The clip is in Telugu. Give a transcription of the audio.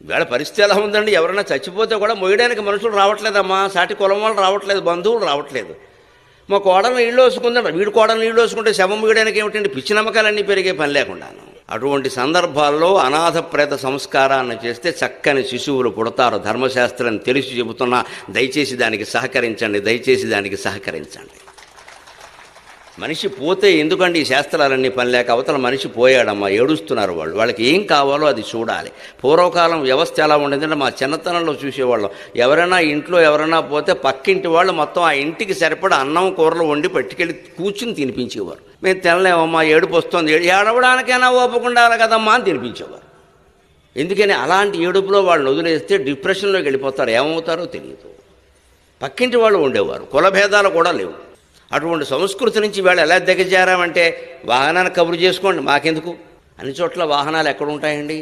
ఇవాళ పరిస్థితి ఎలా ఉందండి, ఎవరైనా చచ్చిపోతే కూడా మొయ్యడానికి మనుషులు రావట్లేదమ్మా, సాటి కులం వాళ్ళు రావట్లేదు, బంధువులు రావట్లేదు. మా కోడలు నీళ్ళు వేసుకుందంట, వీడి కోడలు నీళ్ళు వేసుకుంటే శవం మొయ్యడానికి ఏమిటండి, పిచ్చి నమ్మకాలన్నీ పెరిగే పని లేకుండాను. అటువంటి సందర్భాల్లో అనాథ ప్రేత సంస్కారాన్ని చేస్తే చక్కని శిశువులు పుడతారు. ధర్మశాస్త్రం తెలిసి చెబుతున్నా, దయచేసి దానికి సహకరించండి, దయచేసి దానికి సహకరించండి. మనిషి పోతే ఎందుకండి ఈ శాస్త్రాలన్నీ పని లేక, అవతల మనిషి పోయాడమ్మా, ఏడుస్తున్నారు వాళ్ళు, వాళ్ళకి ఏం కావాలో అది చూడాలి. పూర్వకాలం వ్యవస్థ ఎలా ఉండేదంటే మా చిన్నతనంలో చూసేవాళ్ళం, ఎవరైనా ఇంట్లో ఎవరైనా పోతే పక్కింటి వాళ్ళు మొత్తం ఆ ఇంటికి సరిపడా అన్నం కూరలు వండి పట్టుకెళ్ళి కూర్చుని తినిపించేవారు. మేము తినలేమమ్మా, ఏడుపు వస్తుంది, ఏడవడానికైనా ఓపకుండాలి కదమ్మా అని తినిపించేవారు. ఎందుకని అలాంటి ఏడుపులో వాళ్ళని వదిలేస్తే డిప్రెషన్లోకి వెళ్ళిపోతారు, ఏమవుతారో తెలియదు. పక్కింటి వాళ్ళు ఉండేవారు, కులభేదాలు కూడా లేవు. అటువంటి సంస్కృతి నుంచి వీళ్ళు ఎలా దిగజారామంటే, వాహనాన్ని కబురు చేసుకోండి మాకెందుకు, అన్ని చోట్ల వాహనాలు ఎక్కడ ఉంటాయండి.